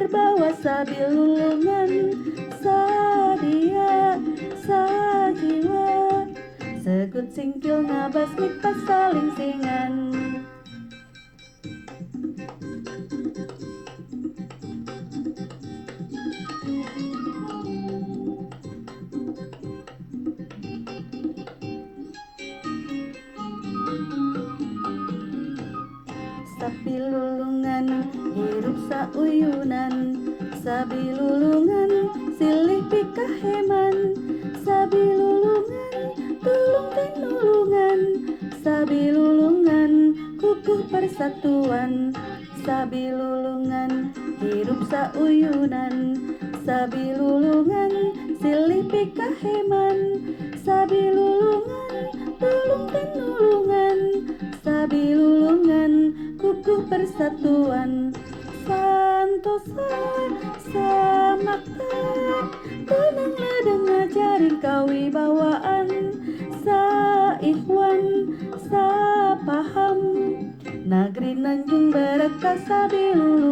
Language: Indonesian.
wibawa sabilulungan, sadia sajiwa, segut singkil ngabas mipas saling singan. Sabilulungan hirup sauyunan, sabilulungan silih pikaheman, sabilulungan tulung tinulungan, sabilulungan kukuh persatuan, sabilulungan hirup sauyunan, sabilulungan silih pikaheman, sabilulungan tulung tinulungan, sabilulungan kukuh persatuan. Santosa samakta tenang ledeng ngajaring kawibawaan, saikhwan sapaham, negeri Nanjung berkah sabilulungan.